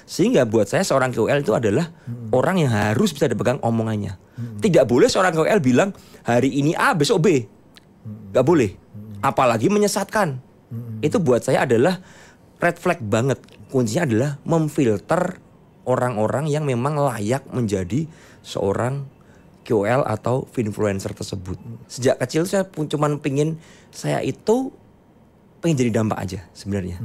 Sehingga buat saya seorang KOL itu adalah orang yang harus bisa dipegang omongannya. Tidak boleh seorang KOL bilang hari ini A besok B. Gak boleh. Apalagi menyesatkan. Itu buat saya adalah red flag banget. Kuncinya adalah memfilter orang-orang yang memang layak menjadi seorang KOL atau influencer tersebut. Sejak kecil saya cuman saya itu pengen jadi dampak aja sebenarnya.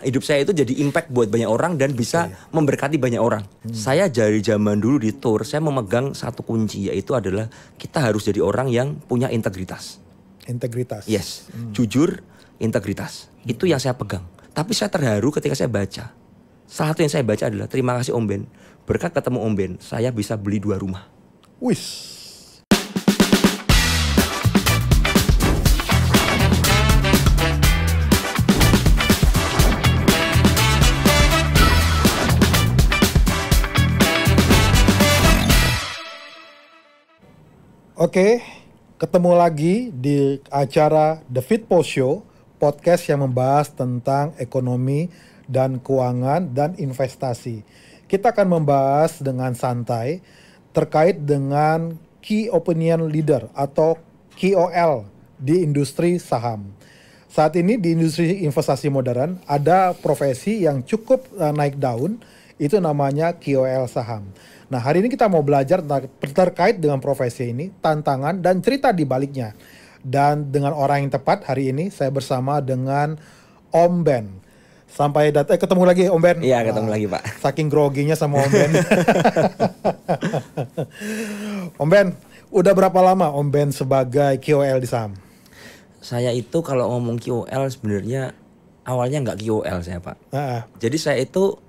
Hidup saya itu jadi impact buat banyak orang dan bisa memberkati banyak orang. Saya dari zaman dulu di tour, saya memegang satu kunci, yaitu adalah kita harus jadi orang yang punya integritas. Integritas. Yes, jujur, integritas. Itu yang saya pegang. Tapi saya terharu ketika saya baca. Salah satu yang saya baca adalah, terima kasih Om Ben. Berkat ketemu Om Ben, saya bisa beli 2 rumah. Wis. Oke, ketemu lagi di acara The Fitpo Show, podcast yang membahas tentang ekonomi dan keuangan dan investasi. Kita akan membahas dengan santai terkait dengan Key Opinion Leader atau KOL di industri saham. Saat ini di industri investasi modern ada profesi yang cukup naik daun, itu namanya KOL saham. Nah, hari ini kita mau belajar terkait dengan profesi ini, tantangan dan cerita di baliknya. Dan dengan orang yang tepat hari ini saya bersama dengan Om Ben. Sampai ketemu lagi Om Ben. Iya, ketemu lagi Pak. Saking groginya sama Om Ben. Om Ben, udah berapa lama Om Ben sebagai KOL di saham? Saya itu kalau ngomong KOL sebenarnya awalnya nggak KOL saya Pak. Jadi saya itu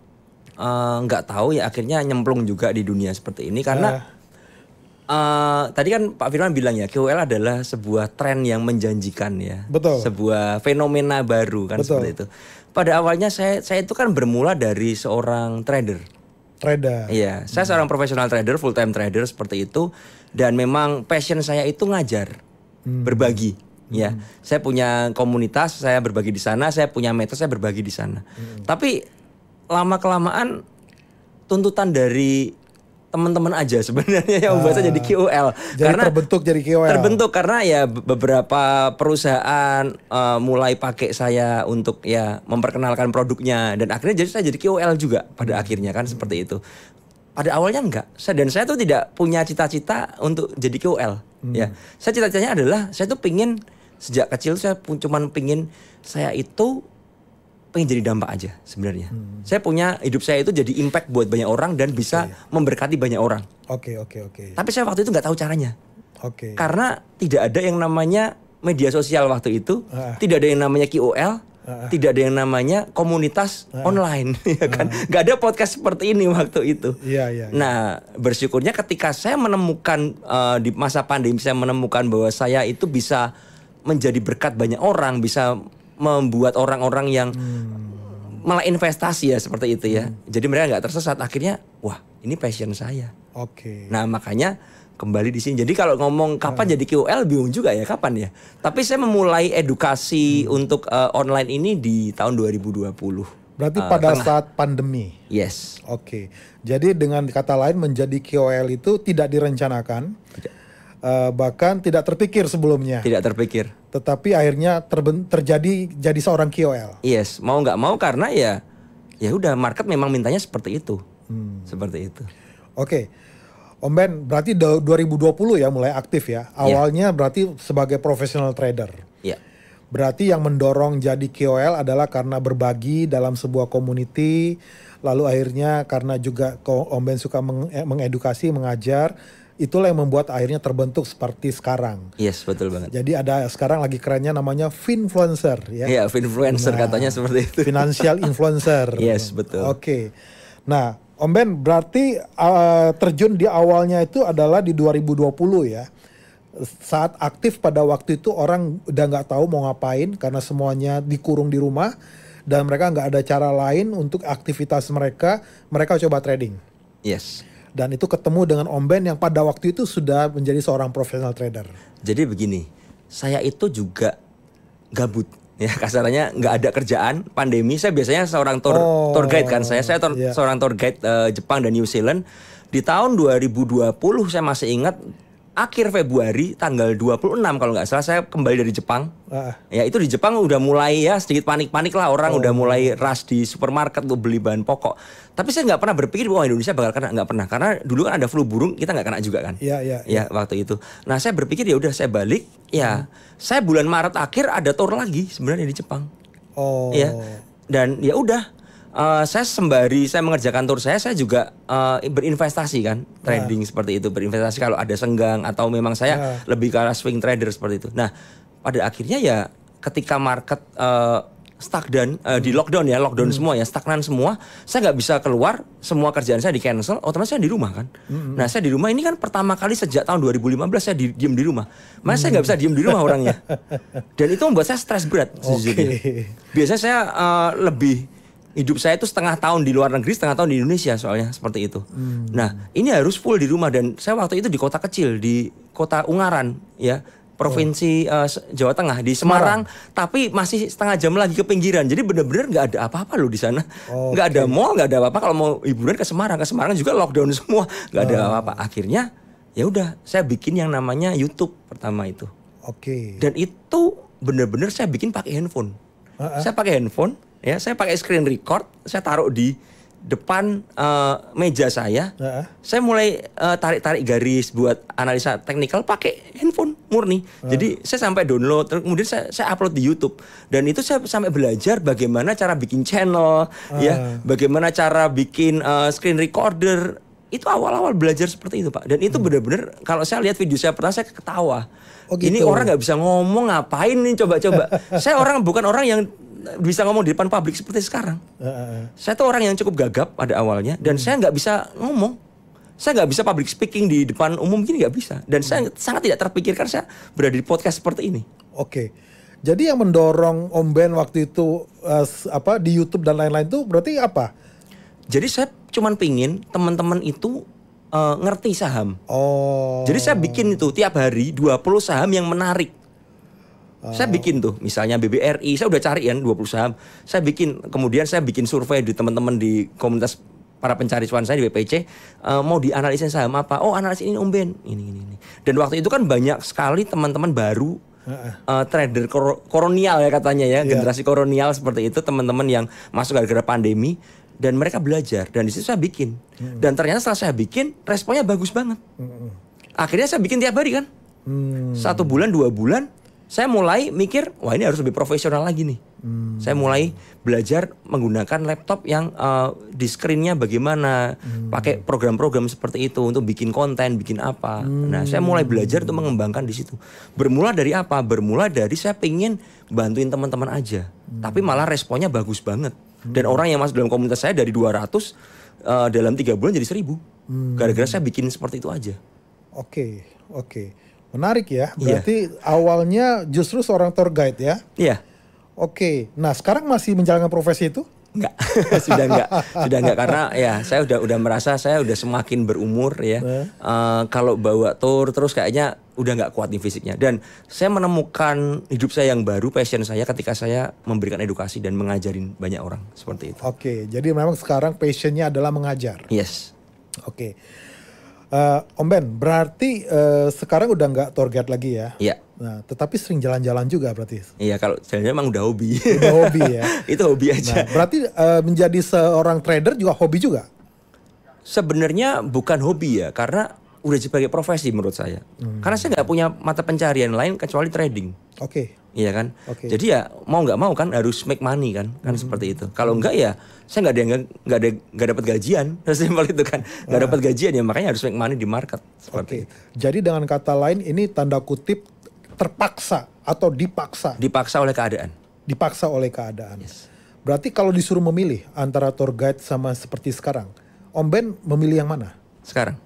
nggak tahu ya, akhirnya nyemplung juga di dunia seperti ini karena tadi kan Pak Firman bilang ya, KOL adalah sebuah tren yang menjanjikan ya. Betul. Sebuah fenomena baru kan. Betul. Seperti itu. Pada awalnya saya itu kan bermula dari seorang trader. Iya, saya seorang profesional trader, full time trader seperti itu, dan memang passion saya itu ngajar, berbagi. Ya, saya punya komunitas, saya berbagi di sana, saya punya metode, saya berbagi di sana. Tapi lama kelamaan tuntutan dari teman-teman aja sebenarnya yang membuat saya jadi KOL. Karena terbentuk karena ya beberapa perusahaan mulai pakai saya untuk ya memperkenalkan produknya, dan akhirnya saya jadi KOL juga pada akhirnya kan seperti itu. Pada awalnya enggak, saya tuh tidak punya cita-cita untuk jadi KOL. Ya, saya cita-citanya adalah saya tuh sejak kecil saya cuman saya itu pengen jadi dampak aja sebenarnya. Hidup saya itu jadi impact buat banyak orang dan bisa memberkati banyak orang. Oke. Tapi saya waktu itu nggak tahu caranya. Karena tidak ada yang namanya media sosial waktu itu, tidak ada yang namanya KOL, tidak ada yang namanya komunitas online, ya kan? Nggak ada podcast seperti ini waktu itu. Nah, bersyukurnya ketika saya menemukan di masa pandemi, saya menemukan bahwa saya itu bisa menjadi berkat banyak orang, bisa membuat orang-orang yang malah investasi ya seperti itu ya. Jadi mereka nggak tersesat. Akhirnya, wah ini passion saya. Nah makanya kembali di sini. Jadi kalau ngomong kapan jadi KOL bingung juga ya, kapan ya. Tapi saya memulai edukasi untuk online ini di tahun 2020. Berarti pada saat pandemi. Yes. Jadi dengan kata lain menjadi KOL itu tidak direncanakan. Bahkan tidak terpikir sebelumnya. Tidak terpikir. Tetapi akhirnya jadi seorang KOL. Yes, mau nggak mau karena ya udah market memang mintanya seperti itu. Seperti itu. Om Ben, berarti 2020 ya mulai aktif ya. Awalnya berarti sebagai professional trader. Berarti yang mendorong jadi KOL adalah karena berbagi dalam sebuah community. Lalu akhirnya karena juga Om Ben suka mengedukasi, mengajar. Itulah yang membuat akhirnya terbentuk seperti sekarang. Yes, betul banget. Jadi ada sekarang lagi kerennya namanya finfluencer ya. Iya, finfluencer katanya seperti itu. Financial influencer. Yes, betul. Nah, Om Ben berarti terjun di awalnya itu adalah di 2020 ya. Saat aktif pada waktu itu orang udah nggak tahu mau ngapain karena semuanya dikurung di rumah dan mereka nggak ada cara lain untuk aktivitas mereka coba trading. Yes. Dan itu ketemu dengan Om Ben yang pada waktu itu sudah menjadi seorang professional trader. Jadi begini, saya itu juga gabut Ya kasarnya nggak ada kerjaan, pandemi. Saya biasanya seorang tour guide kan. Saya seorang tour guide Jepang dan New Zealand. Di tahun 2020 saya masih ingat akhir Februari tanggal 26 kalau nggak salah saya kembali dari Jepang. Ya itu di Jepang udah mulai ya sedikit panik-panik lah, orang udah mulai rush di supermarket untuk beli bahan pokok. Tapi saya nggak pernah berpikir bahwa Indonesia bakal kena, nggak pernah, karena dulu kan ada flu burung, kita nggak kena juga kan. Ya waktu itu. Nah saya berpikir ya udah saya balik, ya saya bulan Maret akhir ada tour lagi sebenarnya di Jepang. Ya dan ya udah. Saya sembari saya mengerjakan tour saya juga berinvestasi kan, trading seperti itu, berinvestasi kalau ada senggang atau memang saya lebih ke arah swing trader seperti itu. Nah pada akhirnya ya ketika market stuck dan di lockdown semua ya, stagnan semua, saya nggak bisa keluar, semua kerjaan saya di cancel, otomatis saya di rumah kan. Nah saya di rumah ini kan pertama kali sejak tahun 2015 saya diem di rumah. Masa saya nggak bisa diem di rumah orangnya, dan itu membuat saya stres berat sejujurnya. Biasanya saya lebih hidup saya itu setengah tahun di luar negeri, setengah tahun di Indonesia soalnya seperti itu. Nah ini harus full di rumah, dan saya waktu itu di kota kecil, di kota Ungaran ya, provinsi Jawa Tengah, di Semarang, tapi masih setengah jam lagi ke pinggiran. Jadi benar-benar nggak ada apa-apa loh di sana, nggak ada mall, nggak ada apa-apa. Kalau mau hiburan ke Semarang juga lockdown semua, nggak ada apa-apa. Akhirnya ya udah saya bikin yang namanya YouTube pertama itu. Dan itu benar-benar saya bikin pakai handphone. Saya pakai handphone. Ya, saya pakai screen record, saya taruh di depan meja saya. Saya mulai tarik-tarik garis buat analisa teknikal pakai handphone murni. Jadi saya sampai download, kemudian saya upload di YouTube. Dan itu saya sampai belajar bagaimana cara bikin channel, ya, bagaimana cara bikin screen recorder. Itu awal-awal belajar seperti itu, Pak. Dan itu benar-benar kalau saya lihat video saya pertama, saya ketawa. Ini orang nggak bisa ngomong, ngapain nih coba-coba. Saya bukan orang yang bisa ngomong di depan publik seperti sekarang. Saya tuh orang yang cukup gagap pada awalnya, dan saya nggak bisa ngomong. Saya nggak bisa public speaking di depan umum gini, nggak bisa. Dan saya sangat tidak terpikirkan saya berada di podcast seperti ini. Jadi yang mendorong Om Ben waktu itu di YouTube dan lain-lain itu berarti apa? Jadi saya cuman pingin teman-teman itu ngerti saham. Jadi saya bikin itu tiap hari 20 saham yang menarik. Saya bikin tuh, misalnya BBRI, saya udah cari kan 20 saham. Kemudian saya bikin survei di teman-teman di komunitas para pencari cuan saya di BPC, mau dianalisis saham apa? Analisis ini Om Ben, ini. Dan waktu itu kan banyak sekali teman-teman baru, trader kolonial ya katanya ya, generasi kolonial seperti itu, teman-teman yang masuk gara-gara pandemi, dan mereka belajar, dan di situ saya bikin. Dan ternyata setelah saya bikin, responnya bagus banget. Akhirnya saya bikin tiap hari kan, 1 bulan, 2 bulan. Saya mulai mikir, wah ini harus lebih profesional lagi nih. Saya mulai belajar menggunakan laptop yang di screen-nya bagaimana, pakai program-program seperti itu untuk bikin konten, bikin apa. Nah, saya mulai belajar untuk mengembangkan di situ. Bermula dari apa? Bermula dari saya pengen bantuin teman-teman aja. Tapi malah responnya bagus banget. Dan orang yang masuk dalam komunitas saya dari 200 dalam 3 bulan jadi 1000. Gara-gara saya bikin seperti itu aja. Oke. Menarik ya, berarti awalnya justru seorang tour guide ya? Iya. Nah sekarang masih menjalankan profesi itu? Enggak, sudah enggak karena ya saya udah merasa saya udah semakin berumur ya. Kalau bawa tour terus kayaknya udah nggak kuat nih fisiknya. Dan saya menemukan hidup saya yang baru, passion saya ketika saya memberikan edukasi dan mengajarin banyak orang seperti itu. Jadi memang sekarang passionnya adalah mengajar. Yes. Om Ben, berarti sekarang udah nggak tour guide lagi ya? Iya. Nah, tetapi sering jalan-jalan juga berarti? Iya, kalau jalan-jalan emang udah hobi. Udah hobi ya? Itu hobi aja. Nah, berarti menjadi seorang trader juga hobi juga? Sebenarnya bukan hobi ya, karena udah sebagai profesi menurut saya. Karena saya nggak punya mata pencarian lain kecuali trading. Iya kan? Jadi ya mau nggak mau kan harus make money kan seperti itu. Kalau enggak ya saya nggak dapat gajian, sesimpel itu kan. Nggak dapat gajian ya, makanya harus make money di market seperti itu. Jadi dengan kata lain ini tanda kutip terpaksa atau dipaksa? Dipaksa oleh keadaan. Dipaksa oleh keadaan. Yes. Berarti kalau disuruh memilih antara tour guide sama seperti sekarang, Om Ben memilih yang mana? Sekarang.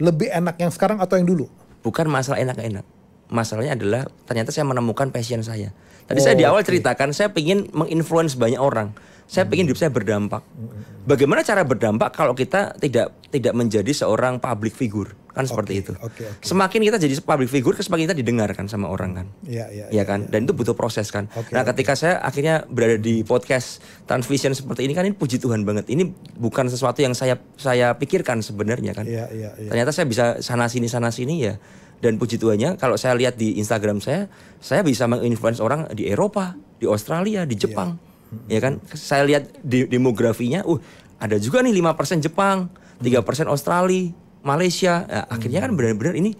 Lebih enak yang sekarang atau yang dulu? Bukan masalah enak-enak. Masalahnya adalah ternyata saya menemukan passion saya. Tadi saya di awal ceritakan saya ingin menginfluence banyak orang. Saya ingin hidup saya berdampak. Bagaimana cara berdampak kalau kita tidak menjadi seorang public figure? Kan seperti itu. Semakin kita jadi public figure, semakin kita didengarkan sama orang kan. Iya kan. Dan itu butuh proses kan. Nah ketika saya akhirnya berada di podcast Transvision seperti ini kan, ini puji Tuhan banget. Ini bukan sesuatu yang saya pikirkan sebenarnya kan. Ternyata saya bisa sana sini ya. Dan puji Tuhannya kalau saya lihat di Instagram saya bisa menginfluence orang di Eropa, di Australia, di Jepang. Ya kan. Saya lihat demografinya, ada juga nih 5% Jepang, 3% Australia, Malaysia. Nah, akhirnya kan benar-benar ini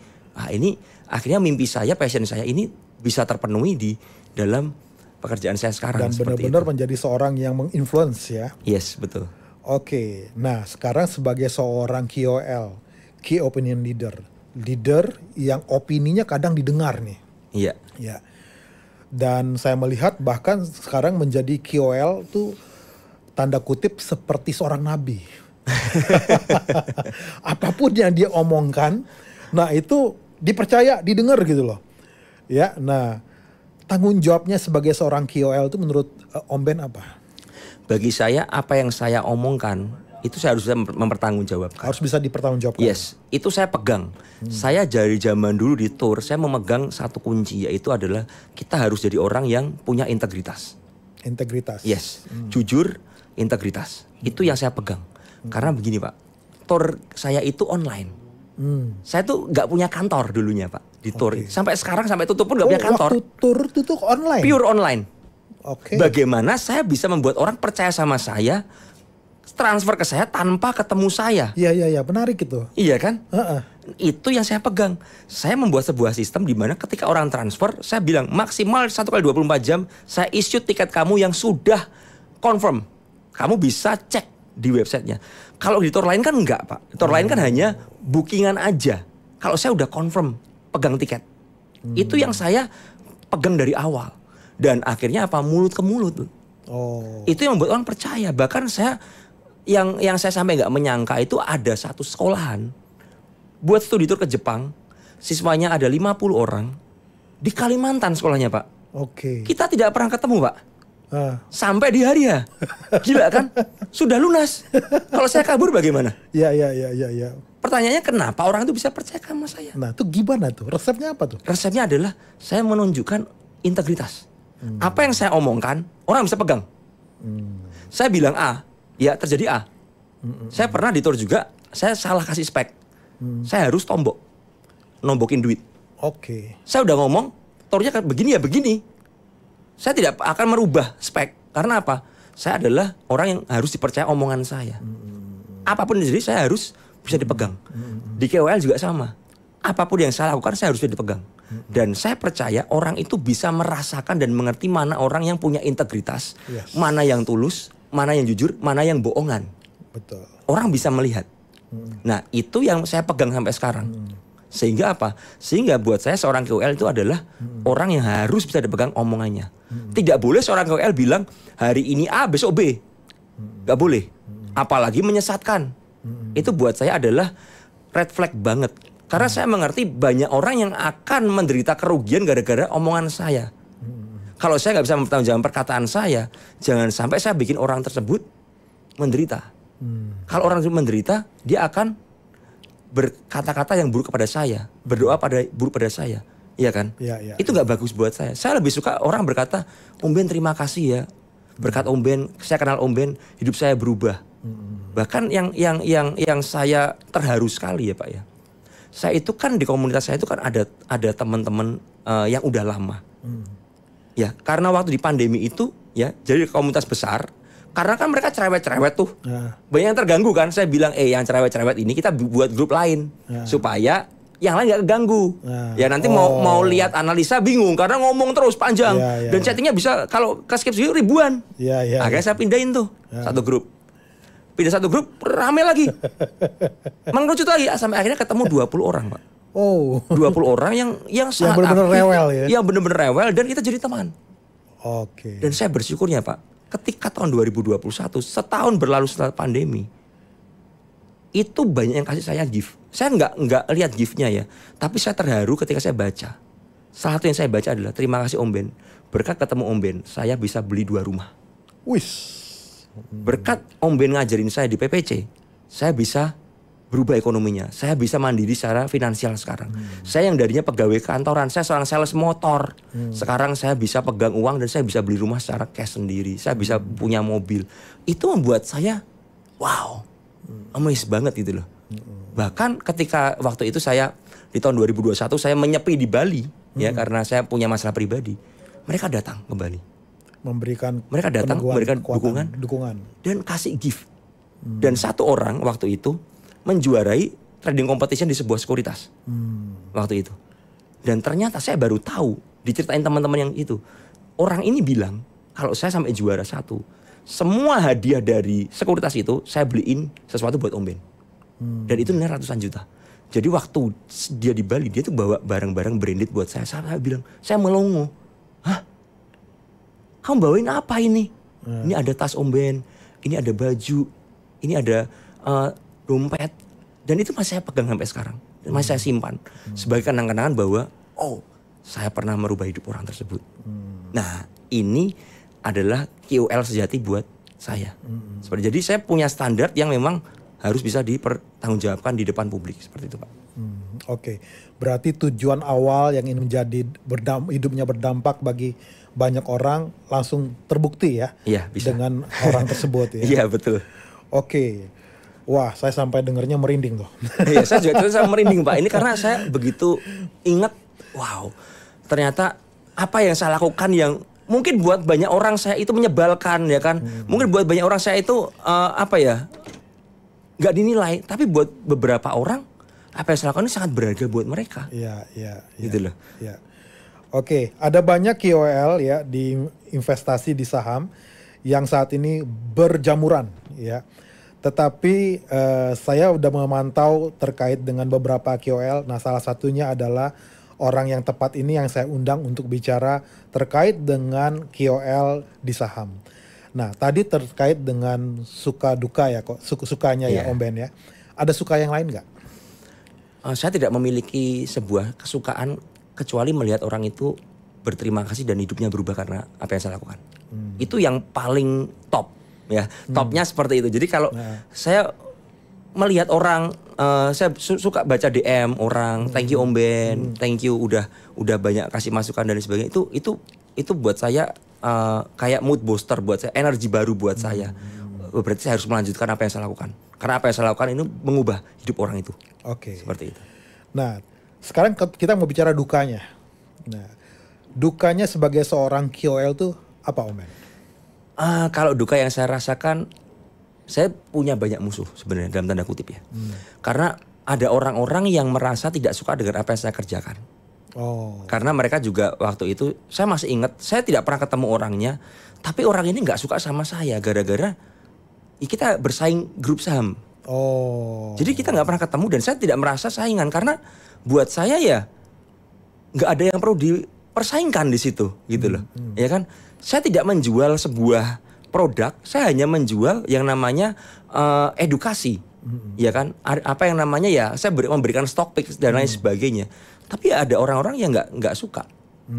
akhirnya mimpi saya, passion saya ini bisa terpenuhi di dalam pekerjaan saya sekarang. Dan benar-benar menjadi seorang yang menginfluence ya. Yes, betul. Oke, nah sekarang sebagai seorang KOL, Key Opinion Leader yang opininya kadang didengar nih. Iya. Ya. Dan saya melihat bahkan sekarang menjadi KOL tuh tanda kutip seperti seorang nabi. Apapun yang dia omongkan, nah itu dipercaya, didengar gitu loh. Ya, nah tanggung jawabnya sebagai seorang KOL itu menurut Om Ben apa? Bagi saya apa yang saya omongkan itu saya harus bisa mempertanggungjawabkan. Harus bisa dipertanggungjawabkan. Yes, itu saya pegang. Saya dari zaman dulu di tour, saya memegang satu kunci, yaitu adalah kita harus jadi orang yang punya integritas. Integritas. Yes, jujur, integritas. Itu yang saya pegang. Karena begini Pak, tour saya itu online. Saya tuh nggak punya kantor dulunya Pak di tour. Sampai sekarang sampai tutup pun nggak punya kantor. Waktu tour itu online. Pure online. Bagaimana saya bisa membuat orang percaya sama saya, transfer ke saya tanpa ketemu saya? Iya, menarik itu. Iya kan? Itu yang saya pegang. Saya membuat sebuah sistem di mana ketika orang transfer, saya bilang maksimal 1 kali 24 jam saya issue tiket kamu yang sudah confirm. Kamu bisa cek di websitenya. Kalau di tour lain kan enggak Pak. Tour lain kan hanya bookingan aja. Kalau saya udah confirm pegang tiket. Itu yang saya pegang dari awal. Dan akhirnya apa? Mulut ke mulut. Itu yang membuat orang percaya. Bahkan saya yang saya sampai nggak menyangka itu ada satu sekolahan buat studi tour ke Jepang. Siswanya ada 50 orang di Kalimantan sekolahnya Pak. Kita tidak pernah ketemu Pak. Sampai di hari ya. Gila kan? Sudah lunas. Kalau saya kabur bagaimana? Iya. Pertanyaannya kenapa orang itu bisa percaya sama saya? Nah itu gimana tuh? Resepnya apa tuh? Resepnya adalah saya menunjukkan integritas. Apa yang saya omongkan orang bisa pegang. Saya bilang A, ya terjadi A. Saya pernah di tour juga, saya salah kasih spek. Saya harus nombokin duit. Saya udah ngomong, tournya begini ya begini. Saya tidak akan merubah spek. Karena apa? Saya adalah orang yang harus dipercaya omongan saya. Apapun yang terjadi saya harus bisa dipegang. Di KOL juga sama. Apapun yang saya lakukan saya harus bisa dipegang. Dan saya percaya orang itu bisa merasakan dan mengerti mana orang yang punya integritas. Mana yang tulus, mana yang jujur, mana yang bohongan. Betul. Orang bisa melihat. Nah itu yang saya pegang sampai sekarang. Sehingga apa? Sehingga buat saya seorang KOL itu adalah orang yang harus bisa dipegang omongannya. Tidak boleh seorang KOL bilang hari ini A besok B. Gak boleh. Apalagi menyesatkan. Itu buat saya adalah red flag banget. Karena saya mengerti banyak orang yang akan menderita kerugian gara-gara omongan saya. Kalau saya gak bisa mempertanggungjawabkan perkataan saya, jangan sampai saya bikin orang tersebut menderita. Kalau orang tersebut menderita, dia akan berkata-kata yang buruk kepada saya, berdoa buruk pada saya, iya kan? Itu nggak bagus buat saya. Saya lebih suka orang berkata, Om Ben terima kasih ya, berkat Om Ben, saya kenal Om Ben, hidup saya berubah. Bahkan yang saya terharu sekali ya Pak ya. Saya itu kan di komunitas saya itu kan ada teman-teman yang udah lama. Ya, karena waktu di pandemi itu ya, jadi komunitas besar. Karena kan mereka cerewet-cerewet tuh. Banyak yang terganggu kan. Saya bilang yang cerewet-cerewet ini kita buat grup lain. Supaya yang lain gak keganggu. Ya nanti mau lihat analisa bingung. Karena ngomong terus panjang. Dan chattingnya bisa kalau ke skip ribuan. Akhirnya saya pindahin tuh satu grup. Pindah satu grup rame lagi. Mengerucut lagi. Sampai akhirnya ketemu 20 orang Pak. 20 orang yang sangat benar-benar rewel ya. Yang benar-benar rewel dan kita jadi teman. Dan saya bersyukurnya Pak. Ketika tahun 2021, setahun berlalu setelah pandemi, itu banyak yang kasih saya gift. Saya nggak lihat giftnya ya, tapi saya terharu ketika saya baca. Salah satu yang saya baca adalah terima kasih Om Ben. Berkat ketemu Om Ben, saya bisa beli 2 rumah. Berkat Om Ben ngajarin saya di PPC, saya bisa berubah ekonominya. Saya bisa mandiri secara finansial sekarang. Saya yang darinya pegawai kantoran, saya seorang sales motor. Sekarang saya bisa pegang uang dan saya bisa beli rumah secara cash sendiri. Saya bisa punya mobil. Itu membuat saya wow, amazed banget gitu loh. Bahkan ketika waktu itu saya di tahun 2021 saya menyepi di Bali ya karena saya punya masalah pribadi. Mereka datang ke Bali. Mereka datang memberikan dukungan dan kasih gift. Dan satu orang waktu itu menjuarai trading competition di sebuah sekuritas waktu itu. Dan ternyata saya baru tahu, diceritain teman-teman yang itu, orang ini bilang kalau saya sampai juara 1, semua hadiah dari sekuritas itu saya beliin sesuatu buat Om Ben. Dan itu nilai ratusan juta. Jadi waktu dia di Bali, dia tuh bawa barang-barang branded buat saya. Saya bilang, saya melongo. Hah? Kamu bawain apa ini? Ini ada tas Om Ben, ini ada baju, ini ada dompet. Dan itu masih saya pegang sampai sekarang. Masih saya simpan. Sebagai kenang-kenangan bahwa, oh, saya pernah merubah hidup orang tersebut. Nah, ini adalah KOL sejati buat saya. Jadi saya punya standar yang memang harus bisa dipertanggungjawabkan di depan publik. Seperti itu, Pak. Oke. Berarti tujuan awal yang ingin menjadi hidupnya berdampak bagi banyak orang langsung terbukti ya? Iya, bisa. Dengan orang tersebut ya? Iya, betul. Oke. Wah, saya sampai dengarnya merinding tuh. Iya, saya juga saya merinding, Pak. Ini karena saya begitu ingat, wow, ternyata apa yang saya lakukan yang mungkin buat banyak orang saya itu menyebalkan ya kan. Mungkin buat banyak orang saya itu nggak dinilai, tapi buat beberapa orang apa yang saya lakukan ini sangat berharga buat mereka. Iya. Gitu loh. Iya. Oke, ada banyak KOL ya di investasi di saham yang saat ini berjamuran ya. Tetapi saya udah memantau terkait dengan beberapa KOL. Nah, salah satunya adalah orang yang tepat ini yang saya undang untuk bicara terkait dengan KOL di saham. Nah, tadi terkait dengan suka duka ya, kok sukanya ya Om Ben ya. Ada suka yang lain nggak? Saya tidak memiliki sebuah kesukaan kecuali melihat orang itu berterima kasih dan hidupnya berubah karena apa yang saya lakukan. Itu yang paling top ya. Topnya seperti itu. Jadi kalau saya melihat orang, saya suka baca DM orang, thank you Om Ben, thank you udah banyak kasih masukan dan sebagainya. Itu buat saya kayak mood booster buat saya, energi baru buat saya. Berarti saya harus melanjutkan apa yang saya lakukan. Karena apa yang saya lakukan ini mengubah hidup orang itu. Oke. Seperti itu. Nah, sekarang kita mau bicara dukanya. Nah, dukanya sebagai seorang KOL tuh apa Om Ben? Kalau duka yang saya rasakan, saya punya banyak musuh sebenarnya dalam tanda kutip ya. Karena ada orang-orang yang merasa tidak suka dengan apa yang saya kerjakan. Karena mereka juga waktu itu, saya masih ingat, saya tidak pernah ketemu orangnya, tapi orang ini nggak suka sama saya gara-gara kita bersaing grup saham. Jadi kita nggak pernah ketemu dan saya tidak merasa saingan karena buat saya ya nggak ada yang perlu dipersaingkan di situ gitu loh, ya kan? Saya tidak menjual sebuah produk, saya hanya menjual yang namanya edukasi, ya kan? Apa yang namanya ya, saya memberikan stock picks dan lain sebagainya. Tapi ada orang-orang yang nggak suka,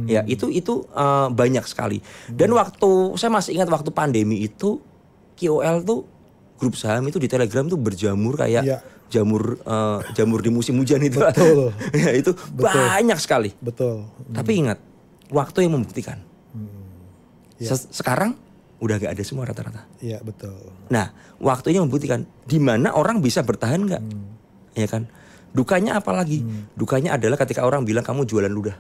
ya itu banyak sekali. Dan waktu saya masih ingat waktu pandemi itu, KOL tuh grup saham itu di Telegram tuh berjamur kayak jamur di musim hujan itu. Betul. Ya, itu betul. Banyak sekali. Betul. Tapi ingat, waktu yang membuktikan. Sekarang udah gak ada semua rata-rata. Iya betul. Nah, waktunya membuktikan di mana orang bisa bertahan nggak, ya kan? Dukanya apa lagi? Dukanya adalah ketika orang bilang kamu jualan ludah.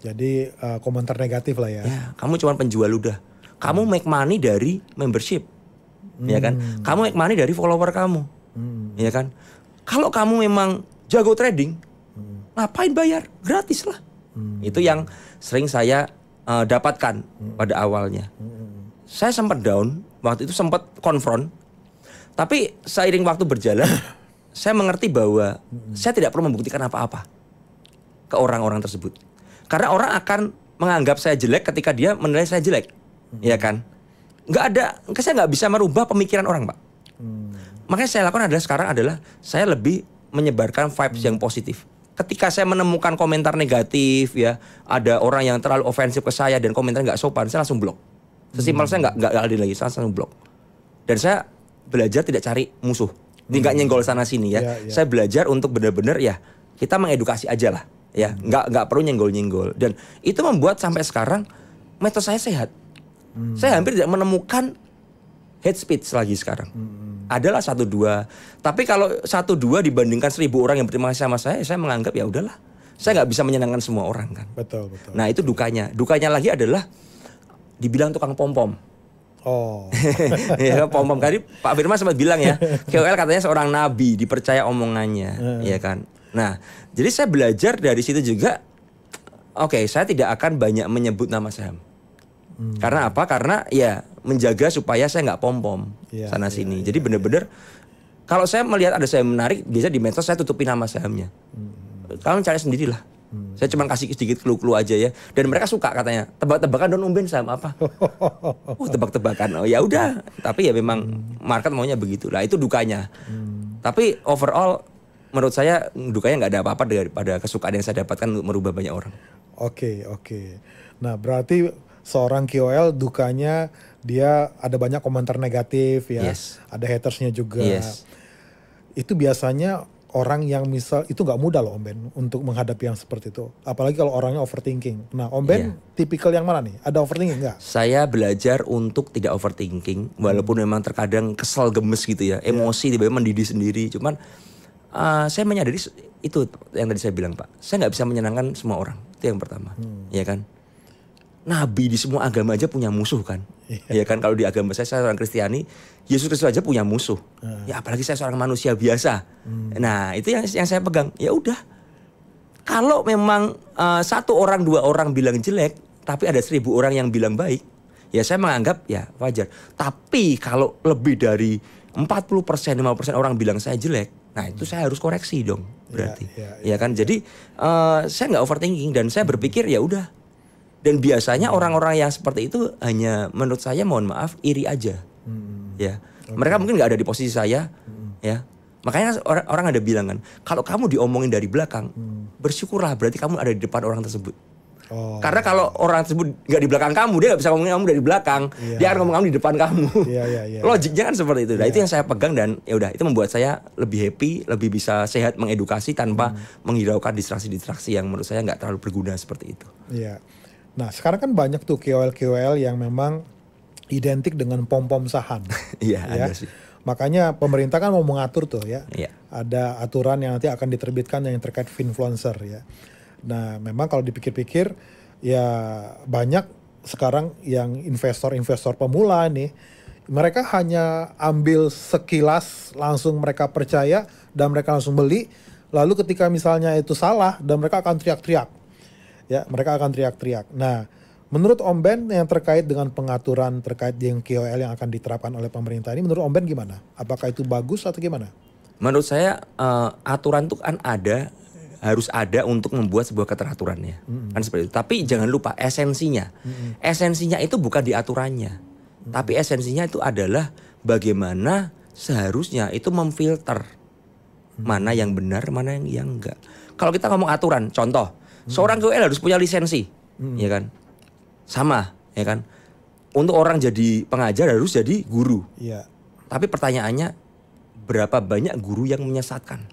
Jadi komentar negatif lah ya. Ya, kamu cuma penjual ludah. Kamu make money dari membership, ya kan? Kamu make money dari follower kamu, ya kan? Kalau kamu memang jago trading, ngapain bayar? Gratis lah. Itu yang sering saya dapatkan pada awalnya. Saya sempat down, waktu itu sempat konfront. Tapi seiring waktu berjalan, saya mengerti bahwa saya tidak perlu membuktikan apa-apa ke orang-orang tersebut. Karena orang akan menganggap saya jelek ketika dia menilai saya jelek, ya kan? Saya nggak bisa merubah pemikiran orang, Pak. Makanya saya lakukan sekarang adalah saya lebih menyebarkan vibes yang positif. Ketika saya menemukan komentar negatif, ya ada orang yang terlalu ofensif ke saya dan komentar nggak sopan, saya langsung blok. Sesimpel saya nggak ada lagi, saya langsung blok. Dan saya belajar tidak cari musuh. nggak nyenggol sana sini ya. Saya belajar untuk benar-benar ya kita mengedukasi aja lah ya, nggak perlu nyenggol-nyenggol. Dan itu membuat sampai sekarang metode saya sehat. Saya hampir tidak menemukan hate speech lagi sekarang. Adalah 1-2, tapi kalau 1-2 dibandingkan 1000 orang yang berterima kasih sama saya menganggap ya udahlah. Saya nggak bisa menyenangkan semua orang kan. Betul. Nah itu dukanya. Dukanya lagi adalah dibilang tukang pom-pom. Oh. Ya, pom-pom. Tadi Pak Firman sempat bilang ya, KOL katanya seorang nabi, dipercaya omongannya, ya kan. Nah, jadi saya belajar dari situ juga. Oke, saya tidak akan banyak menyebut nama Saham. Karena apa? Karena ya menjaga supaya saya nggak pom-pom sana sini. Jadi benar-benar kalau saya melihat ada saham menarik, biasa di medsos saya tutupin nama sahamnya. Kalian cari sendirilah. Saya cuma kasih sedikit clue-clue aja ya. Dan mereka suka katanya. Tebak-tebakan Don Umben saham apa? Tebak-tebakan. Oh ya udah. Tapi ya memang market maunya begitu. Lah itu dukanya. Tapi overall menurut saya dukanya nggak ada apa-apa daripada kesukaan yang saya dapatkan untuk merubah banyak orang. Oke. Nah berarti seorang KOL dukanya dia ada banyak komentar negatif ya. Ada hatersnya juga. Itu biasanya orang yang misal itu nggak mudah loh Om Ben untuk menghadapi yang seperti itu. Apalagi kalau orangnya overthinking. Nah Om Ben tipikal yang mana nih? Ada overthinking nggak? Saya belajar untuk tidak overthinking. Walaupun memang terkadang kesel gemes gitu ya. Emosi tiba-tiba mendidih sendiri. Cuman saya menyadari itu yang tadi saya bilang Pak. Saya nggak bisa menyenangkan semua orang. Itu yang pertama. Ya kan? Nabi di semua agama aja punya musuh kan. Ya kan kalau di agama saya orang Kristiani, Yesus Kristus aja punya musuh. Ya apalagi saya seorang manusia biasa. Nah, itu yang saya pegang. Ya udah. Kalau memang 1 orang 2 orang bilang jelek, tapi ada 1000 orang yang bilang baik, ya saya menganggap ya wajar. Tapi kalau lebih dari 40%, 50% orang bilang saya jelek, nah itu saya harus koreksi dong berarti. Ya kan? Jadi saya nggak overthinking dan saya berpikir ya udah. Dan biasanya orang-orang yang seperti itu hanya menurut saya mohon maaf iri aja. Ya. Mereka mungkin nggak ada di posisi saya. Ya. Makanya orang ada bilang kan, kalau kamu diomongin dari belakang, bersyukurlah berarti kamu ada di depan orang tersebut. Karena kalau orang tersebut nggak di belakang kamu, dia nggak bisa ngomongin kamu dari belakang. Dia akan ngomong kamu di depan kamu. Logiknya kan seperti itu. Nah, itu yang saya pegang dan ya udah itu membuat saya lebih happy, lebih bisa sehat mengedukasi tanpa menghiraukan distraksi-distraksi yang menurut saya nggak terlalu berguna seperti itu. Iya. Nah sekarang kan banyak tuh KOL yang memang identik dengan pom-pom saham. Iya ada sih. Makanya pemerintah kan mau mengatur tuh ya. Ada aturan yang nanti akan diterbitkan yang terkait influencer ya. Nah memang kalau dipikir-pikir ya banyak sekarang yang investor-investor pemula nih. Mereka hanya ambil sekilas langsung mereka percaya dan mereka langsung beli. Lalu ketika misalnya itu salah dan mereka akan teriak-teriak. Ya, mereka akan teriak-teriak. Nah, menurut Om Ben yang terkait dengan pengaturan terkait dengan KOL yang akan diterapkan oleh pemerintah ini, menurut Om Ben gimana? Apakah itu bagus atau gimana? Menurut saya aturan itu kan harus ada untuk membuat sebuah keteraturannya. Kan seperti itu. Tapi jangan lupa esensinya. Esensinya itu bukan di aturannya. Tapi esensinya itu adalah bagaimana seharusnya itu memfilter mana yang benar, mana yang enggak. Kalau kita ngomong aturan, contoh seorang KOL harus punya lisensi, ya kan? Sama, ya kan? Untuk orang jadi pengajar harus jadi guru. Tapi pertanyaannya, berapa banyak guru yang menyesatkan?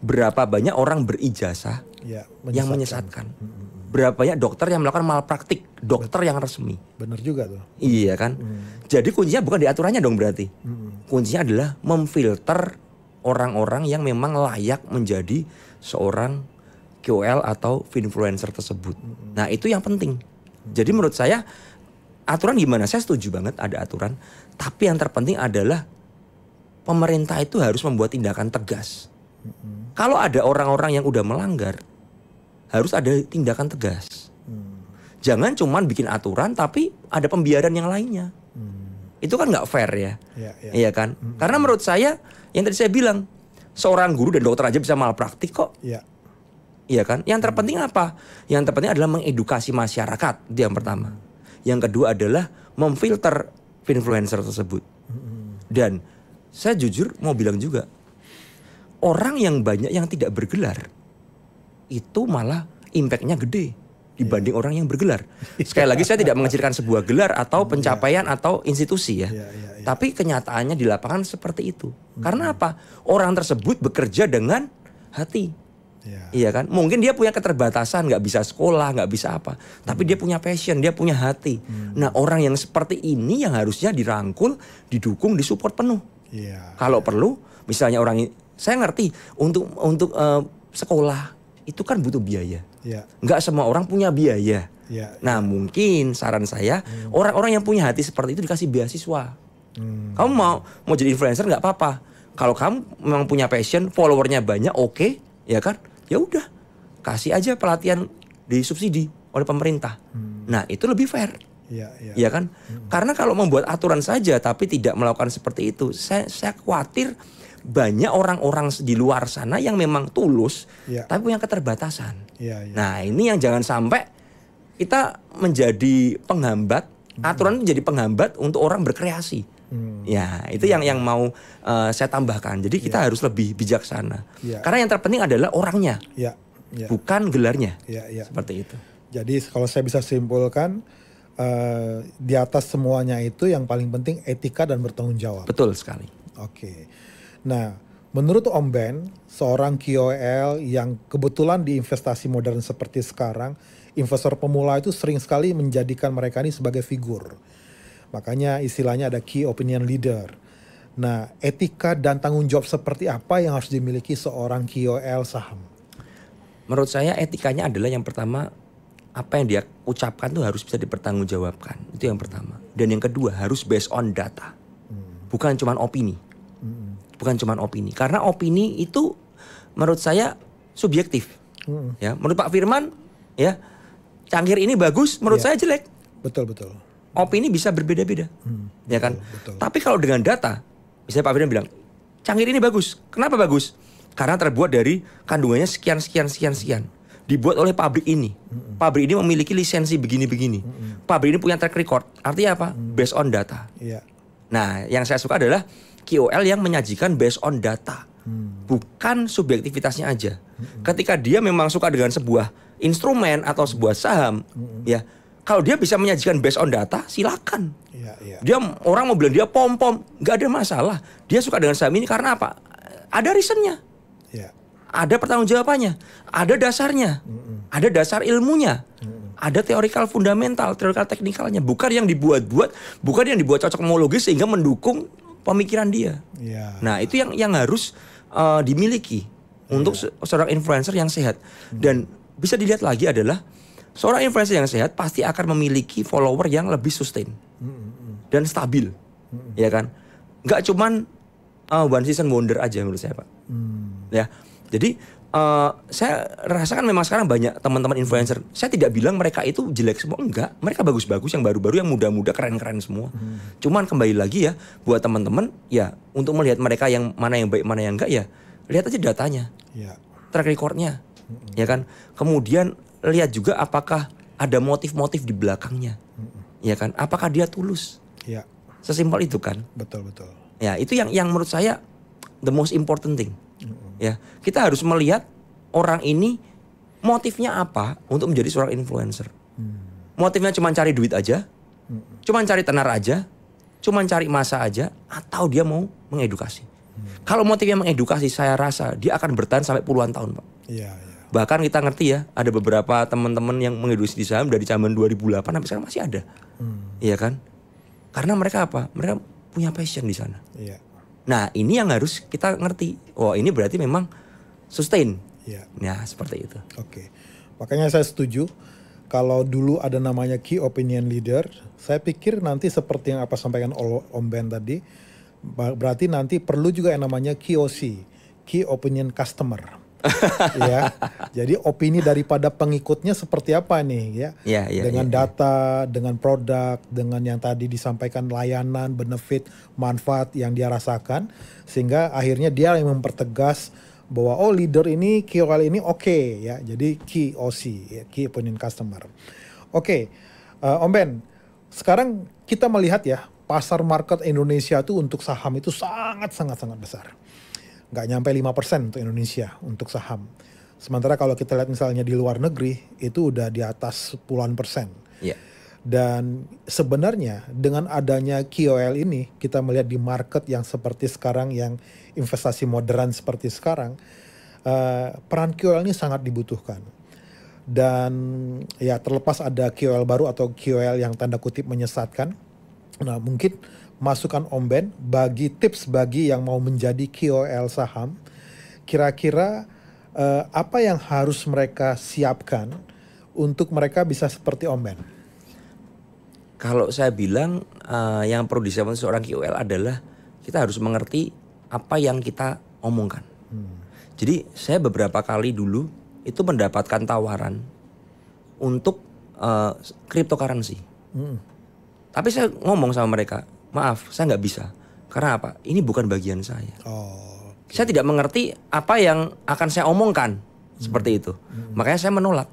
Berapa banyak orang berijazah yang menyesatkan? Berapa banyak dokter yang melakukan malpraktik? Dokter yang resmi. Benar juga tuh. Iya kan? Jadi kuncinya bukan di aturannya dong berarti. Kuncinya adalah memfilter orang-orang yang memang layak menjadi seorang KOL atau influencer tersebut. Nah itu yang penting. Jadi menurut saya aturan gimana? Saya setuju banget ada aturan. Tapi yang terpenting adalah pemerintah itu harus membuat tindakan tegas. Kalau ada orang-orang yang udah melanggar, harus ada tindakan tegas. Jangan cuman bikin aturan tapi ada pembiaran yang lainnya. Itu kan nggak fair ya. Iya kan? Karena menurut saya yang tadi saya bilang, seorang guru dan dokter aja bisa malpraktik kok. Iya kan? Yang terpenting apa? Yang terpenting adalah mengedukasi masyarakat. Itu yang pertama. Yang kedua adalah memfilter influencer tersebut. Dan saya jujur mau bilang juga, orang yang banyak yang tidak bergelar itu malah impactnya gede. dibanding orang yang bergelar. Sekali lagi saya tidak mengecilkan sebuah gelar atau pencapaian atau institusi ya. Tapi kenyataannya di lapangan seperti itu. Karena apa? Orang tersebut bekerja dengan hati. Iya kan? Mungkin dia punya keterbatasan, nggak bisa sekolah, nggak bisa apa. Tapi dia punya passion, dia punya hati. Nah, orang yang seperti ini yang harusnya dirangkul, didukung, disupport penuh. Kalau perlu, misalnya orang, saya ngerti untuk sekolah itu kan butuh biaya. Nggak semua orang punya biaya. Nah, mungkin saran saya orang-orang yang punya hati seperti itu dikasih beasiswa. Kamu mau jadi influencer nggak apa-apa. Kalau kamu memang punya passion, followernya banyak, oke, ya kan? Ya udah, kasih aja pelatihan disubsidi oleh pemerintah. Nah, itu lebih fair. Ya kan? Karena kalau membuat aturan saja tapi tidak melakukan seperti itu, saya khawatir banyak orang-orang di luar sana yang memang tulus tapi punya keterbatasan. Nah, ini yang jangan sampai kita menjadi penghambat, aturan menjadi penghambat untuk orang berkreasi. Ya, itu yang mau saya tambahkan. Jadi kita harus lebih bijaksana. Karena yang terpenting adalah orangnya, bukan gelarnya. Seperti itu. Jadi kalau saya bisa simpulkan, di atas semuanya itu yang paling penting etika dan bertanggung jawab. Betul sekali. Oke. Nah, menurut Om Ben, seorang KOL yang kebetulan di investasi modern seperti sekarang, investor pemula itu sering sekali menjadikan mereka ini sebagai figur. Makanya istilahnya ada key opinion leader. Nah, etika dan tanggung jawab seperti apa yang harus dimiliki seorang KOL saham? Menurut saya etikanya adalah yang pertama, apa yang dia ucapkan tuh harus bisa dipertanggungjawabkan. Itu yang pertama. Dan yang kedua harus based on data. Bukan cuma opini. Bukan cuma opini. Karena opini itu menurut saya subjektif. Ya, menurut Pak Firman, ya, cangkir ini bagus, menurut saya jelek. Betul. Opini bisa berbeda-beda. Ya kan? Betul. Tapi kalau dengan data, misalnya Pak Firman bilang, cangkir ini bagus. Kenapa bagus? Karena terbuat dari kandungannya sekian. Dibuat oleh pabrik ini. Pabrik ini memiliki lisensi begini-begini. Pabrik ini punya track record. Artinya apa? Based on data. Nah, yang saya suka adalah KOL yang menyajikan based on data. Bukan subjektivitasnya aja. Ketika dia memang suka dengan sebuah instrumen atau sebuah saham, ya, kalau dia bisa menyajikan based on data, silakan. Dia, orang mau bilang dia pom-pom, nggak ada masalah. Dia suka dengan saham ini karena apa? Ada reasonnya. Ada pertanggungjawabannya, ada dasarnya, ada dasar ilmunya, ada teorikal fundamental, teorikal teknikalnya, bukan yang dibuat-buat, bukan yang dibuat cocok homologis sehingga mendukung pemikiran dia. Nah, itu yang harus dimiliki untuk seorang influencer yang sehat. Dan bisa dilihat lagi adalah seorang influencer yang sehat pasti akan memiliki follower yang lebih sustain dan stabil, ya kan? Nggak cuman one season wonder aja menurut saya, Pak. Ya. Jadi saya rasakan memang sekarang banyak teman-teman influencer. Saya tidak bilang mereka itu jelek semua, enggak. Mereka bagus-bagus, yang baru-baru, yang muda-muda, keren-keren semua. Cuman kembali lagi ya, buat teman-teman ya, untuk melihat mereka yang mana yang baik, mana yang enggak ya, lihat aja datanya, track recordnya, ya kan. Kemudian lihat juga apakah ada motif-motif di belakangnya, ya kan. Apakah dia tulus? Sesimpel itu kan. Betul. Ya, itu yang menurut saya the most important thing. Ya, kita harus melihat orang ini motifnya apa untuk menjadi seorang influencer. Motifnya cuma cari duit aja, cuma cari tenar aja, cuma cari masa aja, atau dia mau mengedukasi. Kalau motifnya mengedukasi, saya rasa dia akan bertahan sampai puluhan tahun, Pak. Bahkan kita ngerti ya, ada beberapa teman-teman yang mengedukasi di saham dari zaman 2008 sampai sekarang masih ada. Iya kan? Karena mereka apa? Mereka punya passion di sana. Nah, ini yang harus kita ngerti. Oh, ini berarti memang sustain. Ya, seperti itu. Oke. Makanya saya setuju. Kalau dulu ada namanya key opinion leader, saya pikir nanti seperti yang apa sampaikan Om Ben tadi, berarti nanti perlu juga yang namanya KOC, key opinion customer. Ya, jadi opini daripada pengikutnya seperti apa nih ya, dengan data, dengan produk, dengan yang tadi disampaikan layanan, benefit, manfaat yang dia rasakan, sehingga akhirnya dia yang mempertegas bahwa leader ini, KOL ini oke, ya, jadi KOC, ya, key opinion customer. Oke. Om Ben, sekarang kita melihat ya, pasar market Indonesia tuh untuk saham itu sangat besar. Nggak nyampe 5% untuk Indonesia untuk saham. Sementara kalau kita lihat misalnya di luar negeri itu udah di atas puluhan persen. Yeah. Dan sebenarnya dengan adanya KOL ini kita melihat di market yang seperti sekarang, yang investasi modern seperti sekarang, peran KOL ini sangat dibutuhkan. Dan ya terlepas ada KOL baru atau KOL yang tanda kutip menyesatkan, nah mungkin masukan Om Ben bagi tips bagi yang mau menjadi KOL saham, kira-kira apa yang harus mereka siapkan untuk mereka bisa seperti Om Ben? Kalau saya bilang yang perlu disiapkan seorang KOL adalah kita harus mengerti apa yang kita omongkan. Jadi saya beberapa kali dulu itu mendapatkan tawaran untuk cryptocurrency. Tapi saya ngomong sama mereka, maaf saya nggak bisa. Karena apa? Ini bukan bagian saya. Saya tidak mengerti apa yang akan saya omongkan seperti itu. Makanya saya menolak.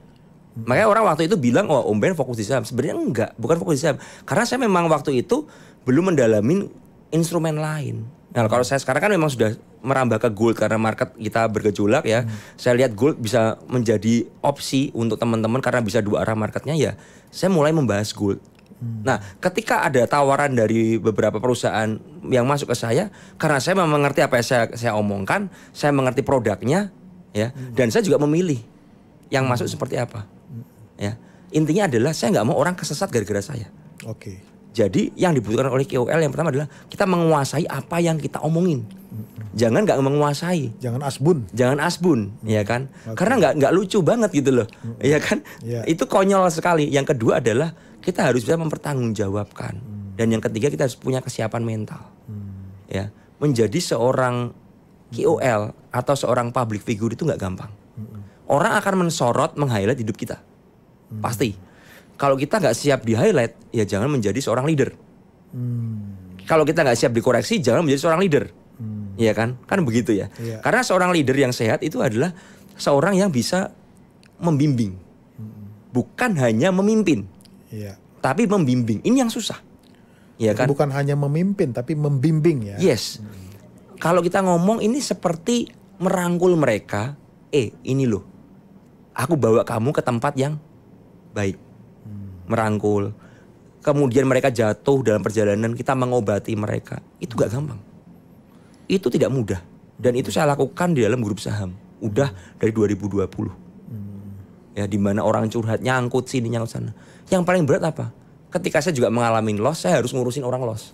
Makanya orang waktu itu bilang, oh Om Ben fokus di saham. Sebenarnya enggak, bukan fokus di saham. Karena saya memang waktu itu belum mendalamin instrumen lain. Nah kalau saya sekarang kan memang sudah merambah ke gold karena market kita bergejolak ya. Saya lihat gold bisa menjadi opsi untuk teman-teman karena bisa dua arah marketnya ya. Saya mulai membahas gold. Nah, ketika ada tawaran dari beberapa perusahaan yang masuk ke saya, karena saya memang mengerti apa yang saya omongkan, saya mengerti produknya, ya, dan saya juga memilih yang masuk seperti apa, ya. Intinya adalah saya nggak mau orang kesesat gara-gara saya. Oke. Jadi yang dibutuhkan oleh KOL yang pertama adalah kita menguasai apa yang kita omongin. Jangan nggak menguasai. Jangan asbun. Jangan asbun, ya kan? Karena nggak lucu banget gitu loh, ya kan? Itu konyol sekali. Yang kedua adalah kita harus bisa mempertanggungjawabkan. Dan yang ketiga kita harus punya kesiapan mental. Ya, menjadi seorang KOL atau seorang public figure itu nggak gampang. Orang akan mensorot, meng-highlight hidup kita. Pasti. Kalau kita nggak siap di-highlight, ya jangan menjadi seorang leader. Kalau kita nggak siap dikoreksi, jangan menjadi seorang leader. Iya kan? Kan begitu ya. Karena seorang leader yang sehat itu adalah seorang yang bisa membimbing. Bukan hanya memimpin. Tapi membimbing. Ini yang susah. Iya kan? Bukan hanya memimpin, tapi membimbing ya. Yes. Kalau kita ngomong ini seperti merangkul mereka. Ini loh. Aku bawa kamu ke tempat yang baik. Merangkul. Kemudian mereka jatuh dalam perjalanan, kita mengobati mereka. Itu gak gampang. Itu tidak mudah. Dan itu saya lakukan di dalam grup saham. Udah dari 2020. Ya, dimana orang curhat, nyangkut sini, nyangkut sana. Yang paling berat apa? Ketika saya juga mengalami loss, saya harus ngurusin orang loss.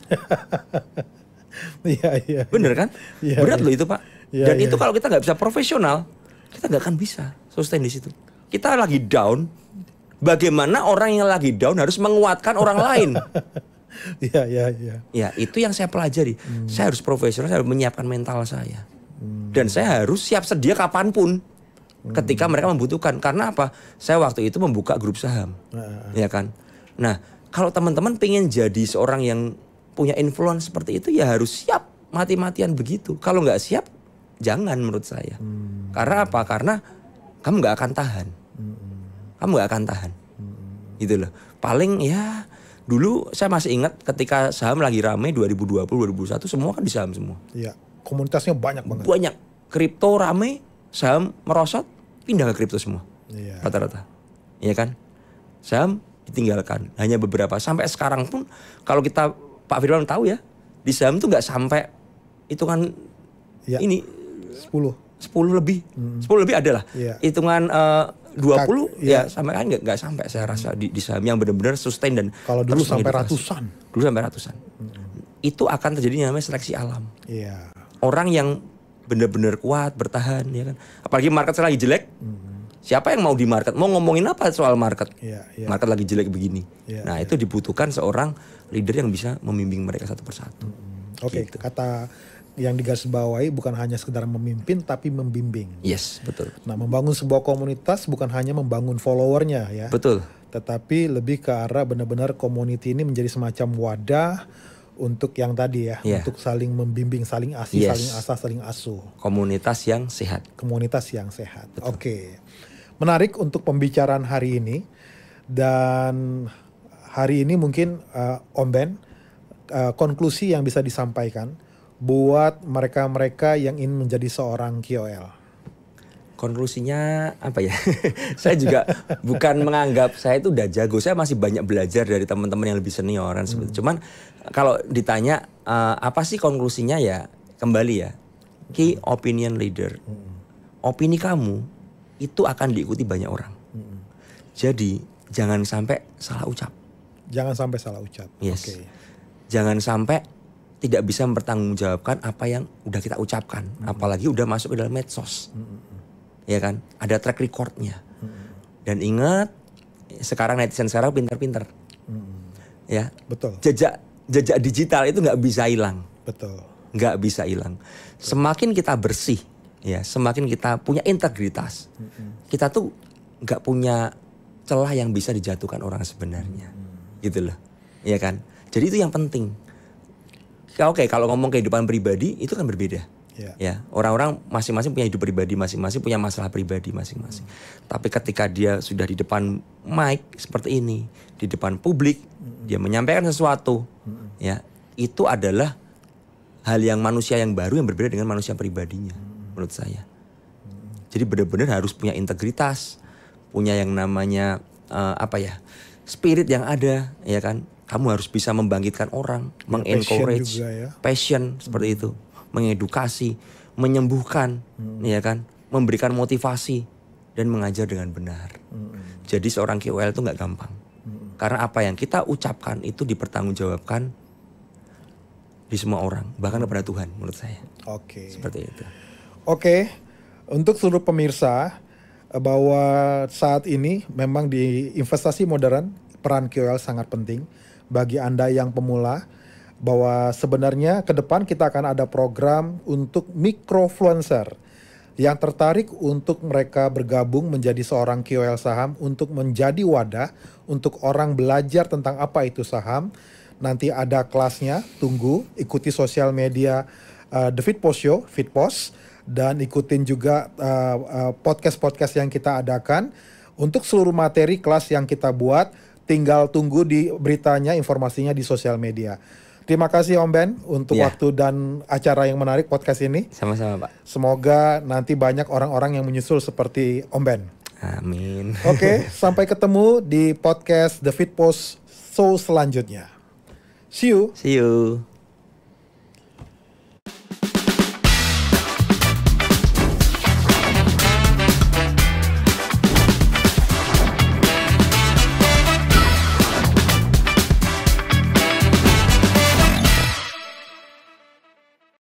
Iya. Bener kan? Berat loh itu Pak. Dan itu kalau kita gak bisa profesional, kita gak akan bisa sustain di situ. Kita lagi down, bagaimana orang yang lagi down harus menguatkan orang lain. Iya. Ya, itu yang saya pelajari. Saya harus profesional, saya harus menyiapkan mental saya. Dan saya harus siap sedia kapanpun ketika mereka membutuhkan. Karena apa? Saya waktu itu membuka grup saham. Ya kan? Nah, kalau teman-teman pengen jadi seorang yang punya influence seperti itu, ya harus siap mati-matian begitu. Kalau nggak siap, jangan menurut saya. Karena apa? Karena kamu nggak akan tahan. Kamu nggak akan tahan. Gitu loh. Paling ya... Dulu saya masih ingat ketika saham lagi rame 2020, 2021 semua kan di saham semua. Iya, komunitasnya banyak banget. Banyak. Kripto rame, saham merosot, pindah ke kripto semua. Iya. Rata-rata. Iya kan? Saham ditinggalkan. Hanya beberapa. Sampai sekarang pun kalau kita, Pak Firman tahu ya, di saham tuh nggak sampai hitungan ini 10 lebih. 10 lebih adalah. Hitungan 20 ya sampai kan nggak sampai saya rasa di saham yang benar-benar sustain dan kalau dulu sampai ratusan. Dulu sampai ratusan. Itu akan terjadi namanya seleksi alam. Orang yang benar-benar kuat bertahan ya kan. Apalagi market lagi jelek. Siapa yang mau di market? Mau ngomongin apa soal market? Market lagi jelek begini. Nah, itu dibutuhkan seorang leader yang bisa membimbing mereka satu persatu. Oke, gitu. Kata yang digarisbawahi bukan hanya sekedar memimpin tapi membimbing. Yes, betul. Nah, membangun sebuah komunitas bukan hanya membangun followernya ya. Betul. Tetapi lebih ke arah benar-benar community ini menjadi semacam wadah untuk yang tadi ya, untuk saling membimbing, saling asih, saling asah, saling asuh. Komunitas yang sehat. Komunitas yang sehat. Oke. Menarik untuk pembicaraan hari ini. Dan hari ini mungkin Om Ben, konklusi yang bisa disampaikan buat mereka-mereka yang ingin menjadi seorang KOL. Konklusinya apa ya? Saya juga bukan menganggap saya itu udah jago. Saya masih banyak belajar dari teman-teman yang lebih senioran sebetulnya. Cuman kalau ditanya apa sih konklusinya, ya kembali ya, key opinion leader. Opini kamu itu akan diikuti banyak orang. Jadi jangan sampai salah ucap. Jangan sampai salah ucap. Yes. Jangan sampai tidak bisa mempertanggungjawabkan apa yang udah kita ucapkan, apalagi udah masuk ke dalam medsos. Ya kan, ada track recordnya. Dan ingat, sekarang netizen sekarang pintar-pintar. Ya, betul. Jejak digital itu nggak bisa hilang. Betul. Nggak bisa hilang. Semakin kita bersih, ya, semakin kita punya integritas. Kita tuh nggak punya celah yang bisa dijatuhkan orang sebenarnya, gitu loh. Ya kan. Jadi itu yang penting. Oke, kalau ngomong kehidupan pribadi itu kan berbeda. Ya, orang-orang masing-masing punya hidup pribadi masing-masing, punya masalah pribadi masing-masing. Tapi ketika dia sudah di depan mic seperti ini, di depan publik, dia menyampaikan sesuatu, ya, itu adalah hal yang manusia yang baru yang berbeda dengan manusia pribadinya, menurut saya. Jadi benar-benar harus punya integritas, punya yang namanya spirit yang ada, ya kan. Kamu harus bisa membangkitkan orang, mengencourage, passion seperti itu. Mengedukasi, menyembuhkan, ya kan, memberikan motivasi dan mengajar dengan benar. Jadi seorang KOL itu nggak gampang, karena apa yang kita ucapkan itu dipertanggungjawabkan di semua orang, bahkan kepada Tuhan, menurut saya. Seperti itu. Untuk seluruh pemirsa, bahwa saat ini memang di investasi modern peran KOL sangat penting bagi Anda yang pemula. Bahwa sebenarnya ke depan kita akan ada program untuk microfluencer yang tertarik untuk mereka bergabung menjadi seorang KOL saham untuk menjadi wadah untuk orang belajar tentang apa itu saham. Nanti ada kelasnya, tunggu, ikuti sosial media The Fit Post Show, Fitpost, dan ikutin juga podcast-podcast yang kita adakan. Untuk seluruh materi kelas yang kita buat, tinggal tunggu di beritanya, informasinya di sosial media. Terima kasih Om Ben untuk waktu dan acara yang menarik podcast ini. Sama-sama Pak. Semoga nanti banyak orang-orang yang menyusul seperti Om Ben. Amin. Sampai ketemu di podcast The Fit Post Show selanjutnya. See you. See you.